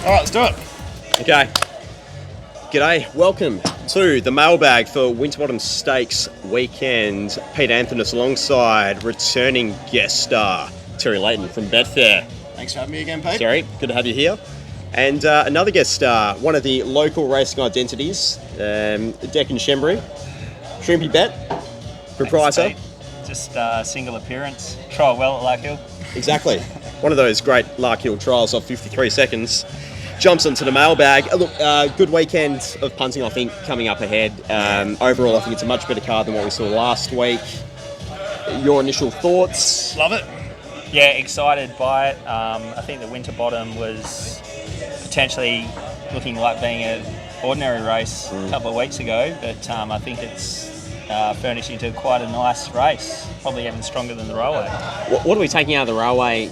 All right, let's do it. Okay. G'day, welcome to the mailbag for Winterbottom Stakes weekend. Pete Anthonus alongside returning guest star Terry Layton from Betfair. Thanks for having me again, Pete. Terry, good to have you here. And another guest star, one of the local racing identities, Deccan Shembry, Shrimpy Bet, proprietor. Thanks, just a single appearance, trial well at Larkhill. Exactly. One of those great Larkhill trials of 53 seconds. Jumps into the mailbag. Look, good weekend of punting, I think, coming up ahead. Overall, I think it's a much better card than what we saw last week. Your initial thoughts? Love it. Yeah, excited by it. I think the Winterbottom was potentially looking like being an ordinary race a couple of weeks ago, but I think it's furnished into quite a nice race, probably even stronger than the Railway. What are we taking out of the Railway,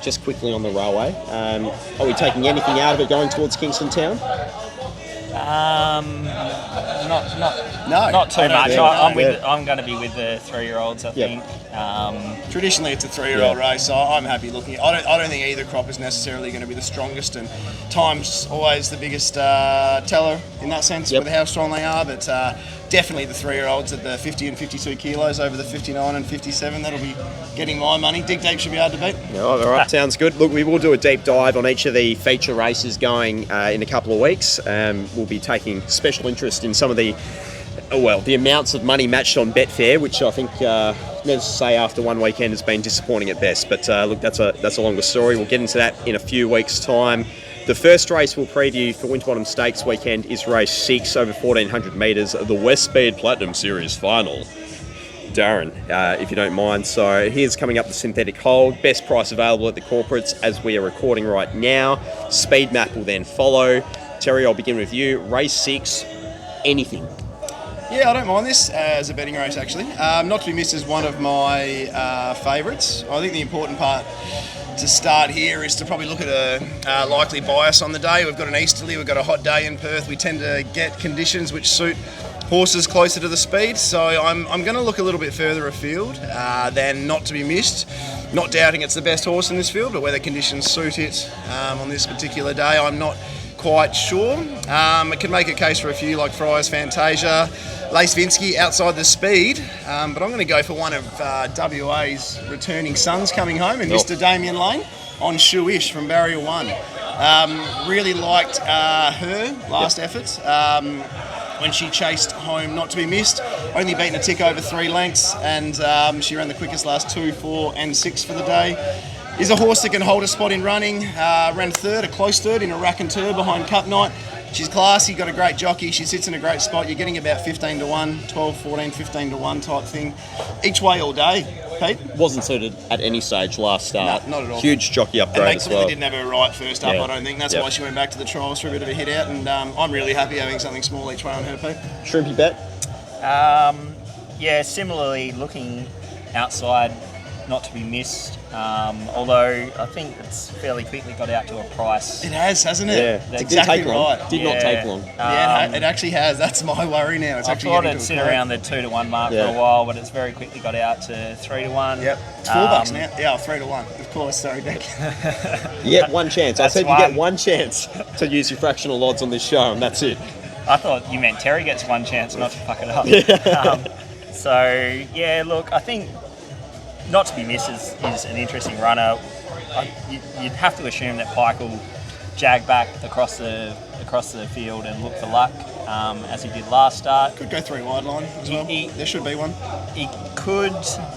just quickly on the Railway? Are we taking anything out of it going towards Kingston Town? Not too much. No. I'm going to be with the 3-year-olds, I think. Traditionally, it's a 3-year-old race, so I'm happy looking. I don't think either crop is necessarily going to be the strongest, and time's always the biggest teller in that sense with how strong they are. But definitely the 3-year-olds at the 50 and 52 kilos over the 59 and 57. That'll be getting my money. Dig Deep should be hard to beat. All right, sounds good. Look, we will do a deep dive on each of the feature races going in a couple of weeks. We'll be taking special interest in some of the amounts of money matched on Betfair, which I think, needless to say, after one weekend has been disappointing at best. But look, that's a longer story. We'll get into that in a few weeks' time. The first race we'll preview for Winterbottom Stakes weekend is race 6 over 1,400 metres of the West Speed Platinum Series final. Darren, if you don't mind. So here's coming up the synthetic hold. Best price available at the corporates as we are recording right now. Speed map will then follow. Terry, I'll begin with you. Race 6, anything? Yeah, I don't mind this as a betting race, actually. Not to be missed as one of my favourites. I think the important part to start here is to probably look at a likely bias on the day. We've got an easterly, we've got a hot day in Perth. We tend to get conditions which suit horses closer to the speed, so I'm going to look a little bit further afield than not to be missed. Not doubting it's the best horse in this field, but whether conditions suit it on this particular day, I'm not quite sure. It can make a case for a few like Friars Fantasia, Lace Vinsky outside the speed, but I'm going to go for one of WA's returning sons coming home, and Mr. Damien Lane on Shoeish from Barrier 1. Really liked her last efforts when she chased home, not to be missed. Only beaten a tick over 3 lengths, and she ran the quickest last 2, 4 and 6 for the day. Is a horse that can hold a spot in running. Ran third, a close third in a rack and tur behind Cup Night. She's classy, got a great jockey. She sits in a great spot. You're getting about 15 to 1, 12, 14, 15 to 1 type thing. Each way all day, Pete. Wasn't suited at any stage last start. No, not at all. Huge jockey upgrade as well. And they didn't have her right first up, I don't think. That's why she went back to the trials for a bit of a hit out. And I'm really happy having something small each way on her, Pete. Shrimpy Bet? Yeah, similarly looking outside, not to be missed. Although I think it's fairly quickly got out to a price. It has, hasn't it? Yeah, that's exactly exactly right. Did not take long. It actually has. That's my worry now. It's I actually thought getting it'd to a sit point. around the 2 to 1 mark for a while, but it's very quickly got out to 3 to 1. Yep, it's $4 now. Yeah, 3 to 1. Of course, sorry, Beck. You get one chance. I said you get one chance to use your fractional odds on this show, and that's it. I thought you meant Terry gets one chance not to fuck it up. Look, I think not to be missed is an interesting runner. You'd have to assume that Pike will jag back across the field and look for luck, as he did last start. Could go 3 wide line as well. There should be one. He could,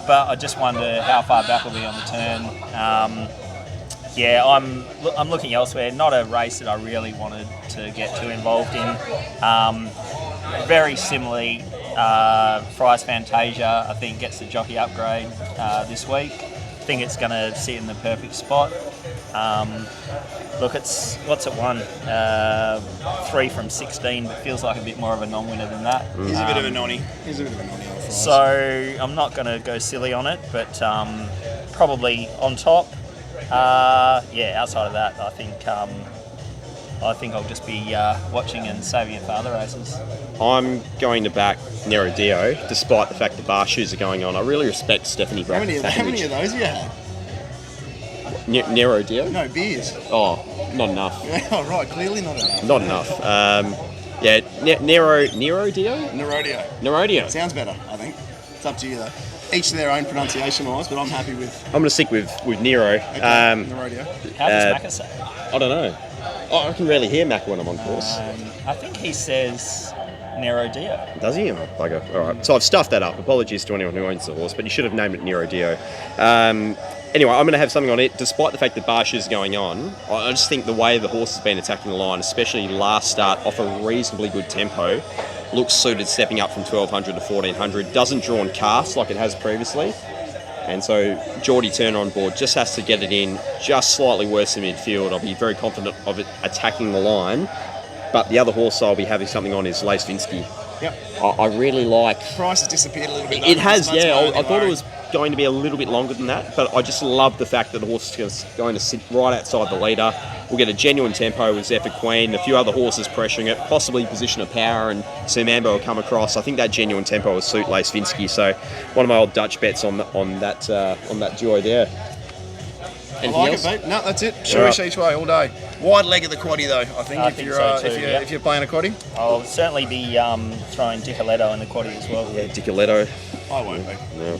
but I just wonder how far back will be on the turn. I'm looking elsewhere. Not a race that I really wanted to get too involved in. Very similarly, Friars Fantasia, I think, gets the jockey upgrade this week. I think it's going to sit in the perfect spot. Look, what's it won? 3 from 16, but feels like a bit more of a non-winner than that. He's a bit of a nonny. So I'm not going to go silly on it, but probably on top. Outside of that, I think I'll just be watching and saving it for other races. I'm going to back Nero Dio, despite the fact the bar shoes are going on. I really respect Stephanie Bracken. How many of those have you had? Nero Dio? No, beers. Oh, not enough. Oh, right, clearly not enough. Not enough. Yeah, Nerodio? Nerodio. Sounds better, I think. It's up to you, though. Each to their own pronunciation-wise, but I'm happy with... I'm going to stick with Nero. Okay, Nerodio. How does Macca say? I don't know. I can rarely hear Mac when I'm on course. I think he says Nero Dio. Does he? Oh, bugger. All right. So I've stuffed that up. Apologies to anyone who owns the horse, but you should have named it Nero Dio. Anyway, I'm going to have something on it. Despite the fact that Barsh is going on, I just think the way the horse has been attacking the line, especially last start off a reasonably good tempo, looks suited stepping up from 1200 to 1400. Doesn't draw and cast like it has previously. And so Geordie Turner on board just has to get it in just slightly worse in midfield. I'll be very confident of it attacking the line. But the other horse I'll be having something on is Lace Vinsky. Yep. I really like... Price has disappeared a little bit. It has, yeah. I thought it was going to be a little bit longer than that, but I just love the fact that the horse is going to sit right outside the leader. We'll get a genuine tempo with Zephyr Queen, a few other horses pressuring it, possibly position of power, and Mambo will come across. I think that genuine tempo will suit Lace Vinsky, so one of my old Dutch bets on that duo there. I like it, mate. No, that's it. Shirish each way all day. Wide leg of the quaddie, though. I think if you're playing a quaddie, I'll certainly be throwing Dicoletto in the quaddie as well. Yeah, Dicoletto. I won't be. No.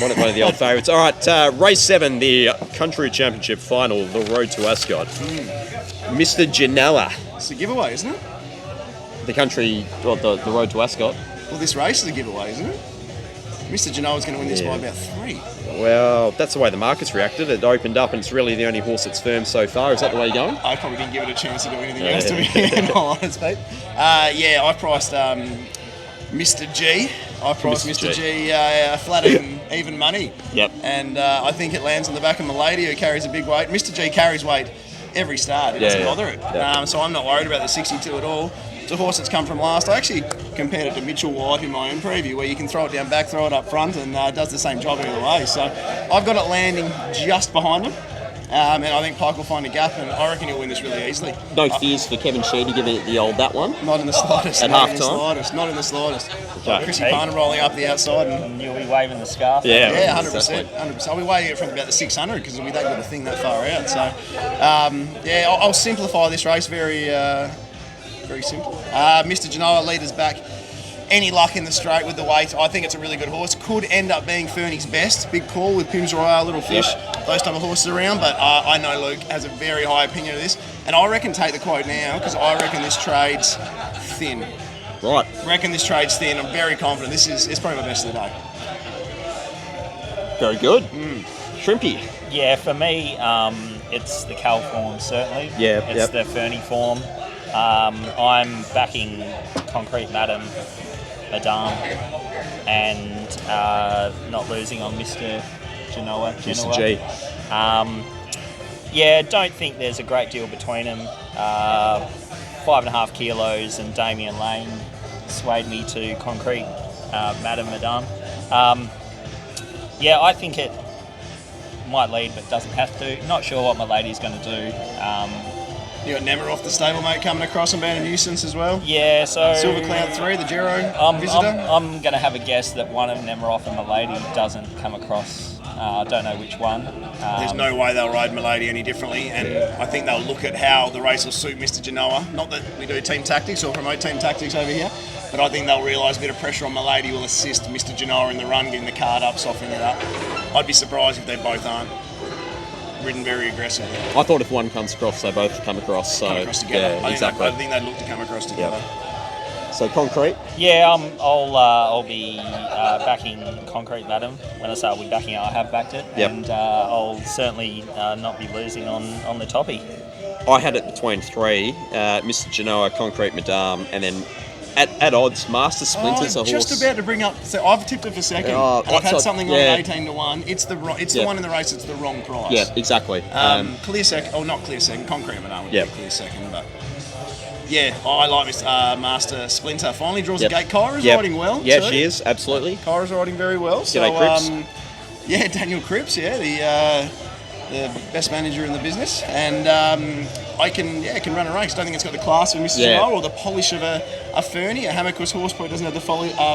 One of the old favourites. All right, race 7, the Country Championship final, the Road to Ascot. Mr. Genoa. It's a giveaway, isn't it? The Road to Ascot. Well, this race is a giveaway, isn't it? Mr. Genoa's going to win this by about 3. Well, that's the way the market's reacted. It opened up, and it's really the only horse that's firm so far. Is that the way you're going? I probably didn't give it a chance to do anything else, to be in all honesty. Yeah, I priced Mr. G. I priced Mr. G flat even money. Yep. And I think it lands on the back of Milady, who carries a big weight. Mr. G carries weight every start. It doesn't bother it. Yeah. So I'm not worried about the 62 at all. It's a horse that's come from last. I actually compared it to Mitchell White in my own preview, where you can throw it down back, throw it up front, and does the same job either way. So I've got it landing just behind him. And I think Pike will find a gap, and I reckon he'll win this really easily. No fears for Kevin Shee to give it the old that one? Not in the slightest. At half time? Not in the slightest. Okay. Chrissy Parner rolling up the outside. And you'll be waving the scarf. Yeah, 100%. 100%. I'll be waiting it from about the 600 because it'll be that good a thing that far out. So, I'll simplify this race very simple. Mr. Genoa, leaders back. Any luck in the straight with the weight, I think it's a really good horse. Could end up being Fernie's best. Big call with Pims Royale, Little Fish, those type of horses around. But I know Luke has a very high opinion of this. And I reckon, take the quote now, because I reckon this trade's thin. Right. Reckon this trade's thin. I'm very confident. It's probably my best of the day. Very good. Shrimpy. Yeah, for me, it's the Cal form, certainly. Yeah, It's the Fernie form. I'm backing Concrete Madam and not losing on Mr. Genoa. Mr. G. Don't think there's a great deal between them. 5.5 kilos, and Damien Lane swayed me to Concrete Madam. I think it might lead, but doesn't have to. Not sure what my lady's going to do. You got Nemmer off the stablemate coming across and being a nuisance as well. Yeah, so Silver Cloud 3, the Gero visitor. I'm going to have a guess that one of Nemiroff and Milady doesn't come across. I don't know which one. There's no way they'll ride Milady any differently, and I think they'll look at how the race will suit Mr. Genoa. Not that we do team tactics or promote team tactics over here, but I think they'll realise a bit of pressure on Milady will assist Mr. Genoa in the run, getting the card up, softening it up. I'd be surprised if they both aren't ridden very aggressively. I thought if one comes across, they both come across. So, come across together. Yeah, exactly. I think they'd look to come across together. So Concrete? Yeah, I'll be backing Concrete Madam. When I say I'll be backing it, I have backed it. Yep. And I'll certainly not be losing on the toppy. I had it between 3, Mr. Genoa, Concrete Madame, and then at odds, Master Splinter's a horse. Just about to bring up. So I've tipped it for second. And I've had something like 18 to 1. It's the one in the race. It's the wrong price. Yeah, exactly. Clear second. Oh, not clear second. Concrete Madame would be clear second, but. Yeah, I like this Master Splinter. Finally draws a gate. Kyra's riding well. Yeah, too. she is, absolutely. Kyra's riding very well. So, G'day, Cripps. Daniel Cripps, the best manager in the business, and I can run a race. Don't think it's got the class of Mrs. Jamar or the polish of a Fernie. A hammock horse probably doesn't have the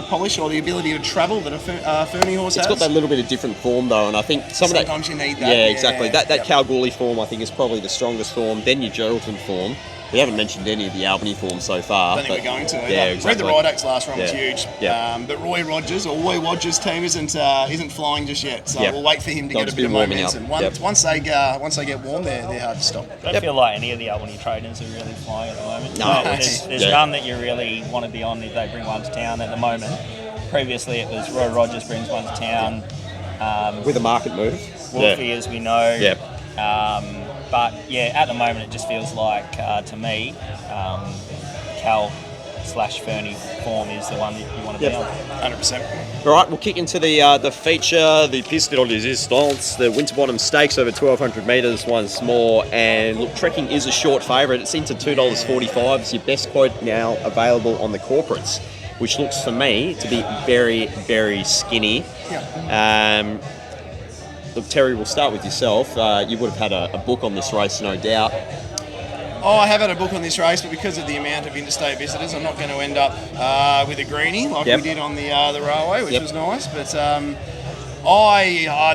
polish or the ability to travel that a Fernie horse has. It's got that little bit of different form though, and I think sometimes you need that. Yeah, exactly. That Kalgoorlie form I think is probably the strongest form. Then your Geraldton form. We haven't mentioned any of the Albany forms so far. I don't think we're going to. Yeah, exactly. Read the Ride Act's last run was huge. Yeah. But Roy Rogers' team isn't flying just yet, so we'll wait for him to get a bit of momentum. Once they get warm, they're hard to stop. I don't feel like any of the Albany trainers are really flying at the moment. No, there's none that you really want to be on if they bring one to town at the moment. Previously, it was Roy Rogers brings one to town. With a market move. Wolfie, as we know. Yep. But yeah, at the moment it just feels like, to me, Cal / Fernie form is the one that you want to be on. 100%. All right, we'll kick into the feature, the Piste de Resistance, the Winterbottom Stakes over 1,200 metres once more. And look, trekking is a short favourite. It's into $2.45. It's your best quote now available on the corporates, which looks for me to be very, very skinny. Yeah. Look, Terry, we'll start with yourself. You would have had a book on this race, no doubt. Oh, I have had a book on this race, but because of the amount of interstate visitors, I'm not going to end up with a greenie like we did on the railway, which was nice. But I'm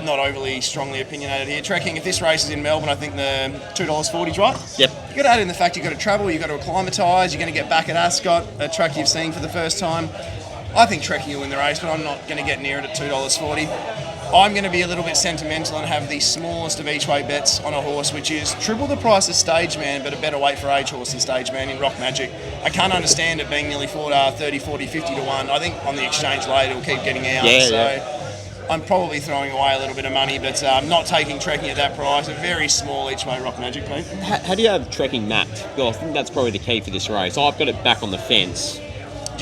not overly strongly opinionated here. Trekking, if this race is in Melbourne, I think the $2.40 is right. Yep. You've got to add in the fact you've got to travel, you've got to acclimatise, you're going to get back at Ascot, a track you've seen for the first time. I think Trekking will win the race, but I'm not going to get near it at $2.40. I'm going to be a little bit sentimental and have the smallest of each way bets on a horse, which is triple the price of Stage Man, but a better weight for age horse than Stage Man in Rock Magic. I can't understand it being nearly 30, 40, 50 to 1. I think on the exchange late it'll keep getting out. I'm probably throwing away a little bit of money, but I'm not taking Trekking at that price. A very small each way Rock Magic, Pete. How do you have Trekking mapped? Well, I think that's probably the key for this race. I've got it back on the fence. Do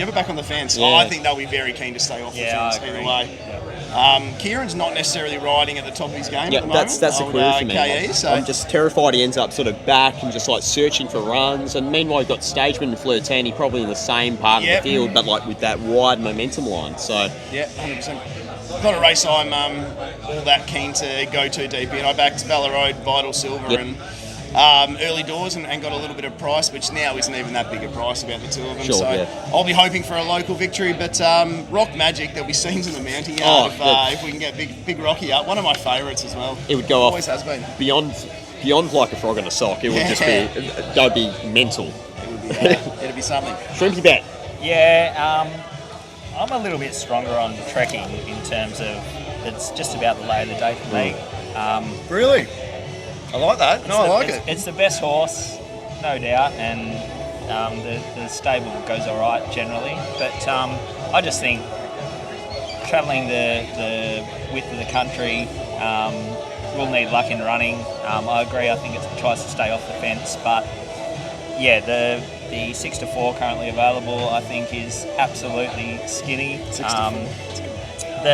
you have it back on the fence? Yeah. I think they'll be very keen to stay off the fence either way. Kieran's not necessarily riding at the top of his game at the moment. That's a clue for me. KE, so I'm just terrified he ends up sort of back and just like searching for runs. And meanwhile, you've got Stageman and Flirtani probably in the same part of the field, but like with that wide momentum line. So yeah, 100%. Not a race I'm all that keen to go too deep in. I backed Bella Road, Vital Silver, and early doors and got a little bit of price, which now isn't even that big a price about the two of them. I'll be hoping for a local victory, but Rock Magic, there'll be scenes in the mounting yard if we can get Big Rocky up. One of my favourites as well. It would go Always has been. Beyond like a frog in a sock. It would just be, that'd be mental. It would be, it'd be something. Shrimpy bet. Yeah, I'm a little bit stronger on Trekking in terms of it's just about the lay of the day for me. Really? I like that. I like it. It's the best horse, no doubt, and the stable goes all right generally. But I just think travelling the width of the country will need luck in running. I agree. I think it tries to stay off the fence, but yeah, the 6 to 4 currently available, I think, is absolutely skinny. 6 to 4.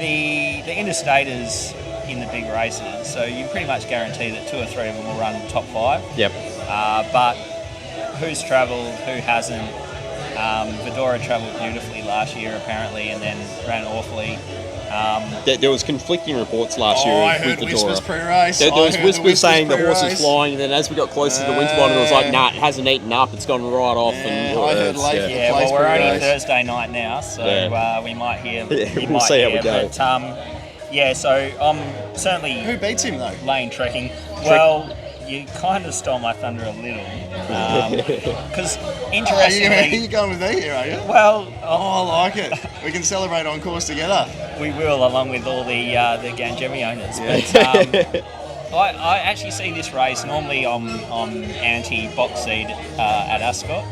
The interstaters in the big races, so you pretty much guarantee that 2 or 3 of them will run top 5. Yep. But who's travelled, who hasn't? Vidora travelled beautifully last year apparently, and then ran awfully. There was conflicting reports last year. I heard whispers pre-race. There was whispers saying the horse is flying, and then as we got closer to the Winterbottom, it was like, nah, it hasn't eaten up, it's gone right off. I heard late. Yeah, well, we're only Thursday night now, so we might hear. We'll see how we go. But, yeah, so I'm certainly. Who beats him though? Lane Trekking. Well, you kind of stole my thunder a little, because interestingly, you're going with me here, are you? Well, I like it. We can celebrate on course together. We will, along with all the Gangemi owners. But I actually see this race. Normally, I'm anti-box seed at Ascot.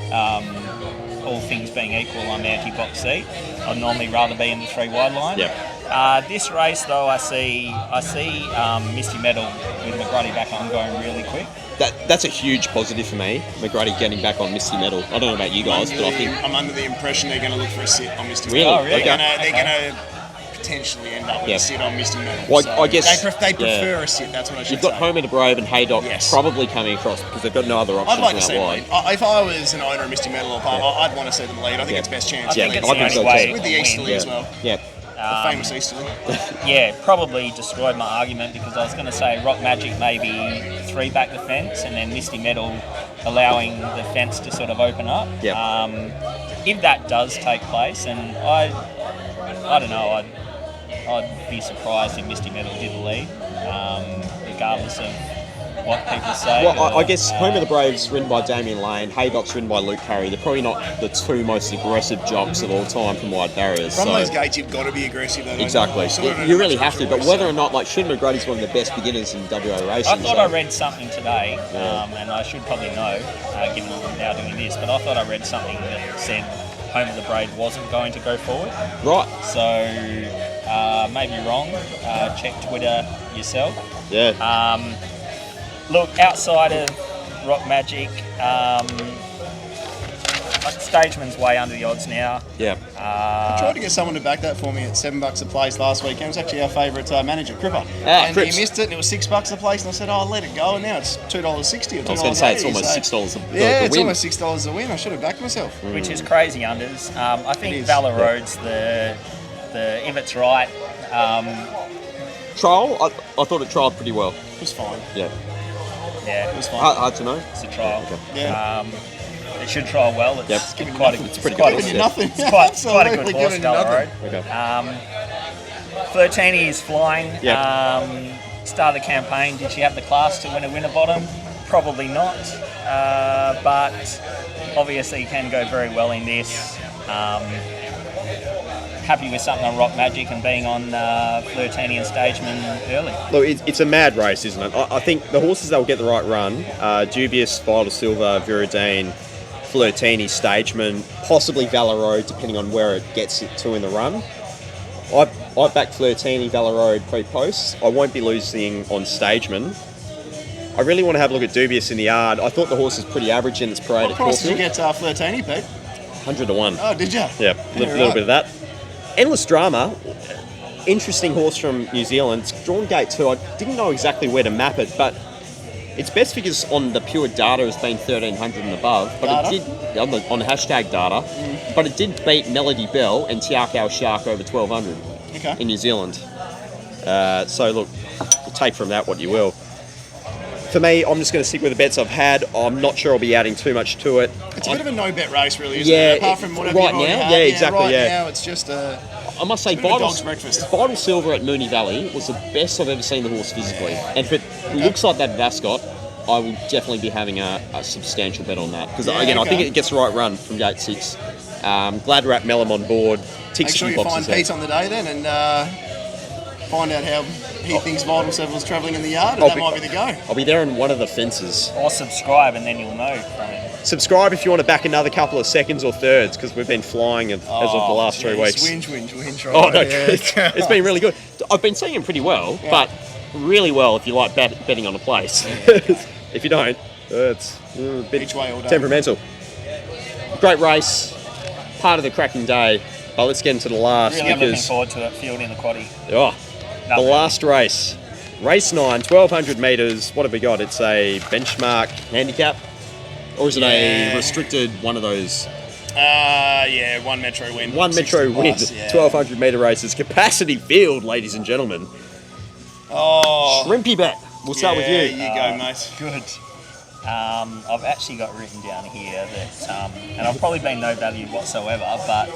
All things being equal, I'm anti-box seed. I'd normally rather be in the 3 wide line. Yep. This race, though, I see Misty Medal with McGrady back on going really quick. That's a huge positive for me. McGrady getting back on Misty Medal. I don't know about you guys, but I think I'm under the impression they're going to look for a sit on Misty Medal. Medal. Oh, really? They're going to potentially end up with a sit on Misty Medal. Well, so I guess they prefer a sit. That's what I should You've got say. Homer to Brave and Haydock probably coming across because they've got no other options. I'd like to see wide. them lead. If I was an owner of Misty Medal or I'd want to see them lead. I think it's best chance. I think it's I the think only so way too. with the Easterly as well. Yeah. The famous Easterly. Yeah, probably destroyed my argument because I was going to say Rock Magic maybe 3 back the fence and then Misty Metal allowing the fence to sort of open up. Yep. If that does take place, and I don't know, I'd be surprised if Misty Metal did the lead, regardless of what people say. Well, I guess Home of the Braves, ridden by Damien Lane, Haydock's ridden by Luke Curry. They're probably not the 2 most aggressive jocks of all time from wide barriers. From those gates, you've got to be aggressive. Though, exactly. You really have to. But whether or not, like, Sean McGrady's one of the best beginners in WA racing. I thought I read something today, and I should probably know, given I'm now doing this, but I thought I read something that said Home of the Braid wasn't going to go forward. Right. So, maybe wrong. Check Twitter yourself. Yeah. Look, outside of Rock Magic, Stageman's way under the odds now. Yeah. I tried to get someone to back that for me at $7 a place last weekend. It was actually our favourite manager, Cripper. And Cripps. he missed it, and it was $6 a place. And I said, "Oh, let it go." And now it's $2.60 or $2.80. I was going to say it's almost $6 a win. Yeah, it's almost $6 a win. I should have backed myself. Which is crazy unders. I think Valor Road's the if it's right. Trial, I thought it trialled pretty well. It was fine. Yeah. Yeah, it was fine. Hard to know. It's a trial. Okay. Yeah. It should trial well. It's Yep. quite a, It's pretty quite good. a- Nothing. It's quite a good Absolutely horse, giving you Valor nothing. Road. Okay. Flirtini is flying. Yep. Start of the campaign. Did she have the class to win a Winterbottom? Probably not. But obviously can go very well in this. Happy with something on Rock Magic and being on Flirtini and Stageman early. Look, it's a mad race, isn't it? I think the horses that will get the right run, Dubious, Vital Silver, Viridine, Flirtini, Stageman, possibly Valor Road, depending on where it gets it to in the run. I backed Flirtini, Valor Road pre-post. I won't be losing on Stageman. I really want to have a look at Dubious in the yard. I thought the horse was pretty average in its parade What at price did you Caulfield. get Flirtini, Pete? 100 to 1. Oh, did you? Yeah, a little bit of that. Endless Drama, interesting horse from New Zealand. It's drawn gate 2. I didn't know exactly where to map it, but its best figures on the pure data has been 1,300 and above. But it did on the hashtag data, but it did beat Melody Bell and Tiakau Shark over 1,200 in New Zealand. So look, take from that what you will. For me, I'm just going to stick with the bets I've had. I'm not sure I'll be adding too much to it. It's a bit of a no-bet race, really, isn't Yeah, it? Apart from whatever right you've already now? had. Yeah, exactly, Right yeah. now, it's just a... I must say, It's a bit of a dog's breakfast. Vital Silver at Moonee Valley was the best I've ever seen the horse physically. And if it looks like that at Ascot, I will definitely be having a substantial bet on that. Because, I think it gets the right run from gate 6. Glad we're at Mellum on board. Make sure you find Pete on the day then and find out how he thinks Vital Silver is travelling in the yard, and that might be the go. I'll be there in one of the fences. Or subscribe and then you'll know from it. Subscribe if you want to back another couple of seconds or thirds, because we've been flying as of the last 3 weeks. Winch. Right? Oh, no, Yeah. it's been really good. I've been seeing him pretty well, but really well if you like betting on a place. If you don't, it's a bit Each way all day. temperamental. Great race, part of the cracking day, but let's get into the last. Really looking because forward to it, field in the quaddie. the last race, race 9, 1,200 metres. What have we got? It's a benchmark handicap, or is it a restricted one of those? One Metro win. One Metro win, 1,200 metre races, capacity field, ladies and gentlemen. Oh, Shrimpy bet. We'll start with you you. go, mate. Good. I've actually got written down here that, and I've probably been no value whatsoever, but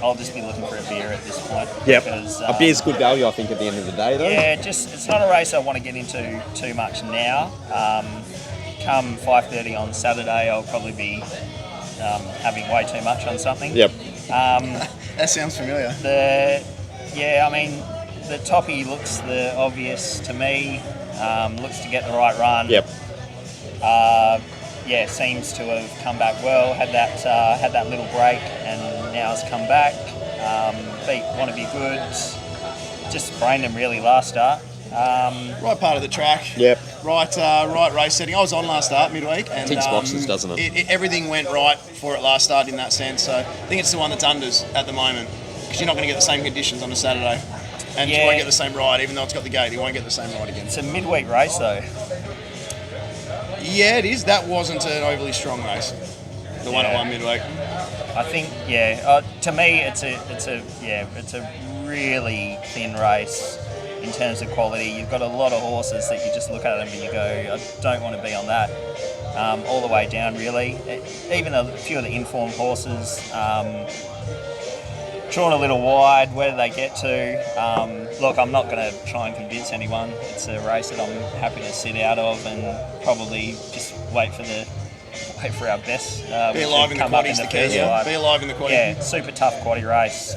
I'll just be looking for a beer at this point. Yep. Because, A beer's good value, I think, at the end of the day, though. Yeah, it's not a race I want to get into too much now. Come 5:30 on Saturday, I'll probably be having way too much on something. Yep. That sounds familiar. The toppy looks the obvious to me. Looks to get the right run. Yep. Seems to have come back well. Had that little break and now has come back. Beat Want to Be Good. Just brained him really last start. Right part of the track. Yep. Right race setting. I was on last start midweek, and Ticks boxes, doesn't it? Everything went right for it last start in that sense. So I think it's the one that's unders at the moment, because you're not going to get the same conditions on a Saturday, and you won't get the same ride. Even though it's got the gate, you won't get the same ride again. It's a midweek race though. Yeah, it is. That wasn't an overly strong race. The one at one midweek. I think to me it's a really thin race in terms of quality. You've got a lot of horses that you just look at them and you go, I don't want to be on that. All the way down, really. Even a few of the informed horses, drawn a little wide. Where do they get to? Look, I'm not going to try and convince anyone. It's a race that I'm happy to sit out of and probably just wait for our best. Be alive in the quaddies, the key. Be alive in the quaddie. Yeah, super tough quaddie race.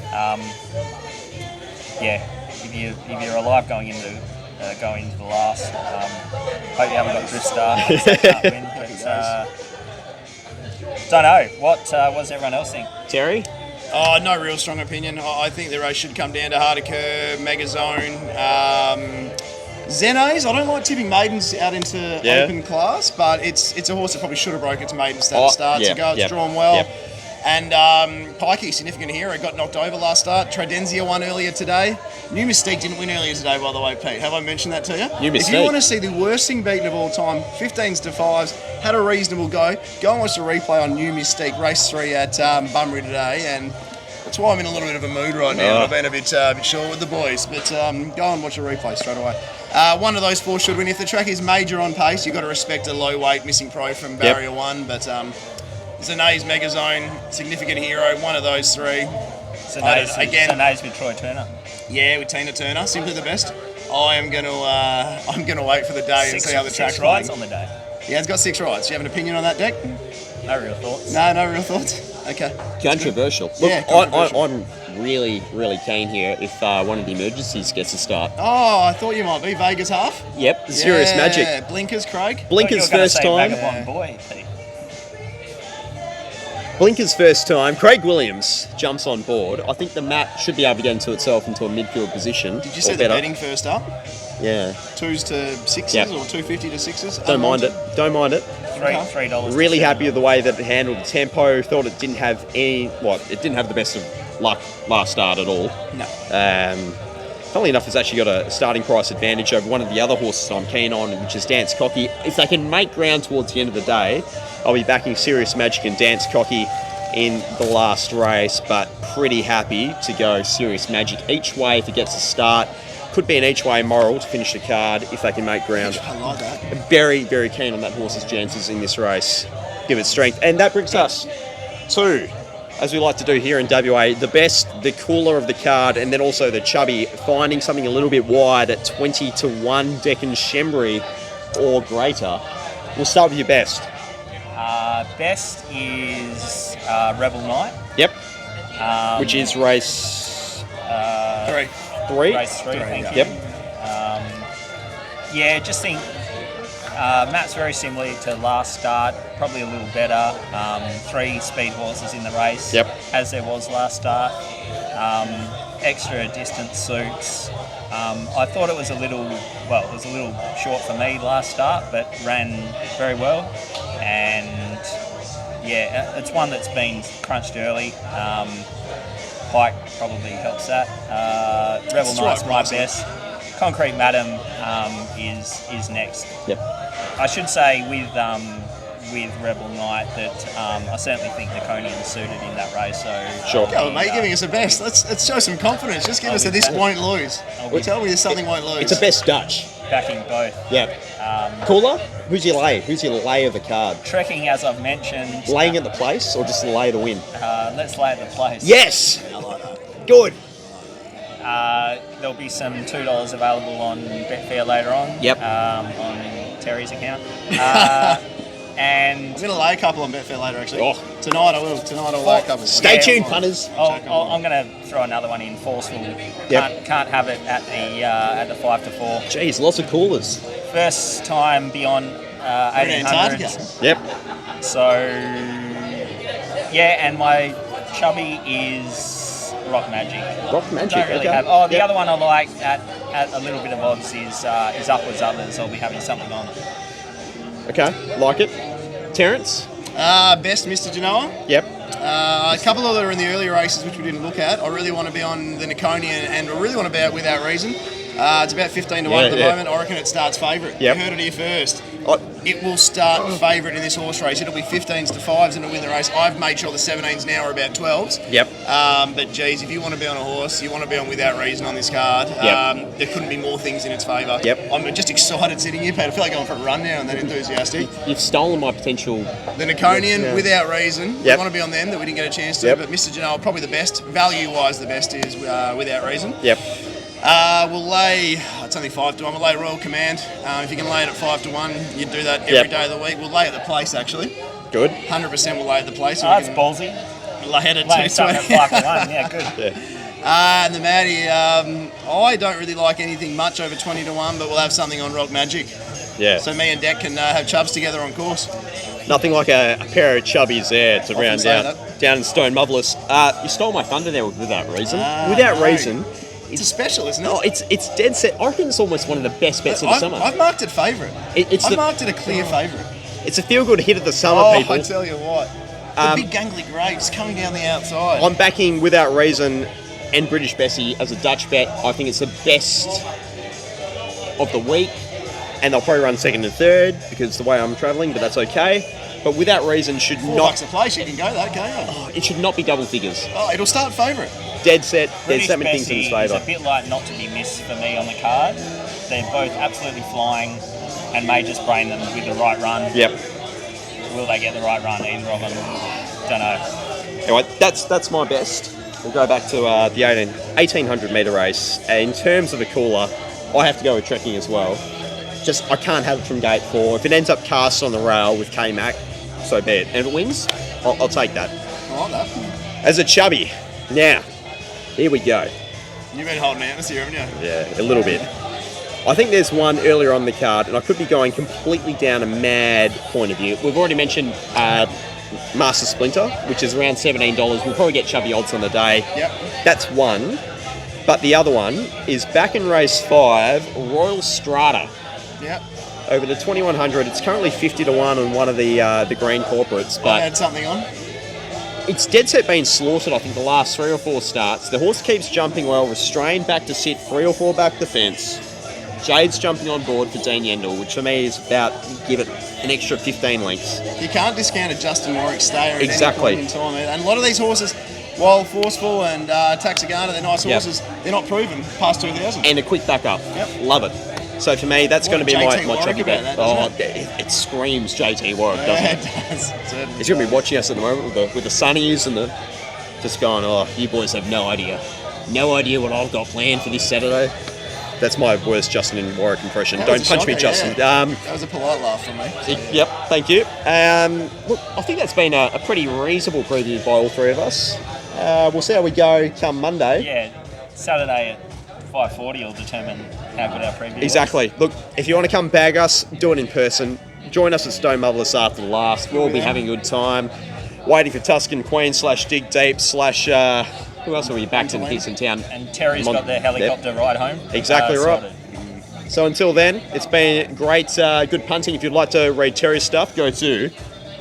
If you're alive going into the last, hope you haven't got drift start. So can't win, but, don't know. What does everyone else think? Terry? Oh, no real strong opinion. I think the race should come down to Harder Curve, Mega Zone. Zenes, I don't like tipping maidens out into open class, but it's a horse that probably should have broke its maiden start to go. It's drawn well. Yep. And Pikey, significant hero, got knocked over last start. Tridenzia won earlier today. New Mystique didn't win earlier today, by the way, Pete. Have I mentioned that to you? New Mystique. If you want to see the worst thing beaten of all time, 15s to 5s, had a reasonable go and watch the replay on New Mystique, race 3 at Bunbury today. And that's why I'm in a little bit of a mood right now. I've been a bit short with the boys, but go and watch a replay straight away. One of those 4 should win. If the track is major on pace, you've got to respect a low weight missing pro from barrier 1, but Zene's Mega Zone, significant hero, one of those 3. Zene's with Troy Turner. Yeah, with Tina Turner, simply the best. I'm gonna wait for the day and see how the track's 6 rides on the day. Yeah, it's got 6 rides. Do you have an opinion on that deck? No real thoughts. No real thoughts. Okay. Controversial. Look, controversial. I'm really, really keen here if one of the emergencies gets a start. Oh, I thought you might be. Vegas half? Yep, Serious Magic. Blinkers, Craig. Blinkers first time. Vagabond boy, Pete. Blinkers first time. Craig Williams jumps on board. I think the map should be able to get into itself into a midfield position. Did you see the betting first up? Yeah. 2s to 6s or 250 to 6s? Don't mind it. $3. Really happy with the way that it handled the tempo. Thought it didn't have it didn't have the best of luck last start at all. No. Funnily enough, it's actually got a starting price advantage over one of the other horses I'm keen on, which is Dance Cocky. If they can make ground towards the end of the day, I'll be backing Serious Magic and Dance Cocky in the last race, but pretty happy to go Serious Magic each way if it gets a start. Could be an each way moral to finish the card if they can make ground. I like that. Very, very keen on that horse's chances in this race. Give it strength. And that brings us to, as we like to do here in WA, the best, the cooler of the card, and then also the chubby, finding something a little bit wide at 20 to 1, Deccan Shembry or greater. We'll start with your best. Best is Rebel Knight. Yep. Which is race 3. Race 3, thank you. Yep. Just think Matt's very similar to last start, probably a little better. 3 speed horses in the race, as there was last start. Extra distance suits. I thought it was a little short for me last start, but ran very well. And it's one that's been crunched early. Pike probably helps that. Rebel Knight's my best. Concrete Madam is next. Yep. I should say with Rebel Knight that I certainly think Niconian suited in that race. So sure. Go on, mate, giving us the best. Let's show some confidence. Just give us that this won't lose. Tell me this something won't lose. It's a best Dutch. Backing both. Yep. Cooler? Who's your lay? Who's your lay of the card? Trekking, as I've mentioned. Laying at the place or just lay to win? Let's lay at the place. Yes! I like that. Good. There'll be some $2 available on Betfair later on. Yep. On Terry's account. And I'm going to lay a couple on Betfair later, actually. Tonight I will. Tonight I'll lay a couple. Stay tuned, punters. I'm going to throw another one in. Forceful. Can't have it at the 5 to 4. Jeez, lots of coolers. First time beyond 1800. Yep. So and my chubby is Rock Magic. Rock Magic. Don't really have. The other one I like at a little bit of odds is Upwards Others. I'll be having something on. Okay, like it. Terence? Best Mr. Genoa. Yep. A couple of that are in the earlier races which we didn't look at. I really want to be on the Niconian and I really want to be out Without Reason. It's about 15 to 1 at the moment. I reckon it starts favourite. Yep. You heard it here first. Oh, It will start favourite in this horse race. It'll be 15s to 5s and it'll win the race. I've made sure the 17s now are about 12s. yep. But geez, if you want to be on a horse, you want to be on Without Reason on this card. Yep. There couldn't be more things in its favour. Yep. I'm just excited sitting here, Pete. I feel like going for a run now and that enthusiastic. You've stolen my potential. The Naconian, Yeah. Without Reason. We Yep. want to be on them that we didn't get a chance to. Yep. But Mr. Janelle, probably the best. Value-wise, the best is Without Reason. Yep. We'll lay, it's only 5 to 1, we'll lay Royal Command. If you can lay it at 5 to 1, you do that every Yep. day of the week. We'll lay at the place, actually. Good. 100% we'll lay at the place. So Oh, we that's can ballsy. lay it at Laying something at 220. 5 to 1. Yeah, good. Yeah. And the Maddie, I don't really like anything much over 20 to 1, but we'll have something on Rock Magic. Yeah. So me and Deck can have chubs together on course. Nothing like a pair of chubbies there to round say down in Stone Marvellous. You stole my thunder there Without Reason. Ah, Without no. Reason. It's a special, isn't it? Oh, it's dead set. I reckon it's almost one of the best bets of the summer. I've marked it favourite. It's I've the- marked it a clear favourite. It's a feel-good hit of the summer, Oh, people. I tell you what. The big gangly grapes coming down the outside. I'm backing Without Reason and British Bessie as a Dutch bet. I think it's the best of the week, and they'll probably run second and third because the way I'm travelling, but that's okay. But Without Reason should $4 not. a place, you can go that, can't you? It should not be double figures. Oh, it'll start favourite. Dead set. There's British so many things in Bessie his is favour. a bit like not to be missed for me on the card. They're both absolutely flying and may just brain them with the right run. Yep. Will they get the right run? Either of them. Don't know. Anyway, that's my best. We'll go back to the 1800 metre race. In terms of the cooler, I have to go with trekking as well. Just I can't have it from gate 4. If it ends up cast on the rail with K-Mac, so be it. And if it wins, I'll take that. I like that. As a chubby. Now, here we go. You've been holding out this year, haven't you? Yeah, a little bit. I think there's one earlier on the card, and I could be going completely down a mad point of view. We've already mentioned Master Splinter, which is around $17. We'll probably get chubby odds on the day. Yep. That's one. But the other one is back in race 5, Royal Strata. Yep. Over the 2100, it's currently 50 to 1 on one of the green corporates, I but had something on. it's dead set being slaughtered, I think, the last 3 or 4 starts. The horse keeps jumping well, restrained back to sit, 3 or 4 back the fence. Jade's jumping on board for Dean Yendall, which for me is about, give it an extra 15 lengths. You can't discount a Justin Warwick stayer at Exactly. any point in time. And a lot of these horses, while Forceful and Taxigana, they're nice Yep. horses, they're not proven past 2000. And a quick backup. Yep. Love it. So for me, that's going to be JT my Warwick chubby about bet. that, doesn't It screams JT Warwick, doesn't Yeah, it? it does. Certainly. He's going to be watching us at the moment with the sunnies and the just going, oh, you boys have no idea. No idea what I've got planned for this Saturday. That's my worst Justin Warwick impression. That Don't was a punch me, shocker, Justin. yeah. That was a polite laugh from me. Yep, thank you. Look, I think that's been a pretty reasonable preview by all 3 of us. We'll see how we go come Monday. Yeah, Saturday at 5:40 will determine how good our preview was. Exactly. Look, if you want to come bag us, do it in person. Join us at Stone Marvellous after the last. We'll be having a good time. Waiting for Tuscan Queen /Dig Deep / who else are we back in Kingston Town? And Terry's got the helicopter ride home. Exactly right. sorted. So until then, it's been great, good punting. If you'd like to read Terry's stuff, go to.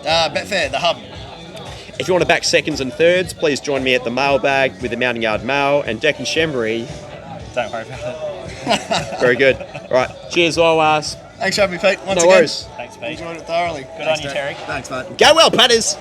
Betfair, the hub. If you want to back seconds and thirds, please join me at the mailbag with the Mounting Yard Mail and Deck and Shembury. Don't worry about it. Very good. All right. Cheers, always. Thanks for having me, Pete. Once No again. worries. Thanks, Pete. Enjoyed it thoroughly. Good on you, Terry. Thanks, mate. Go well, punters.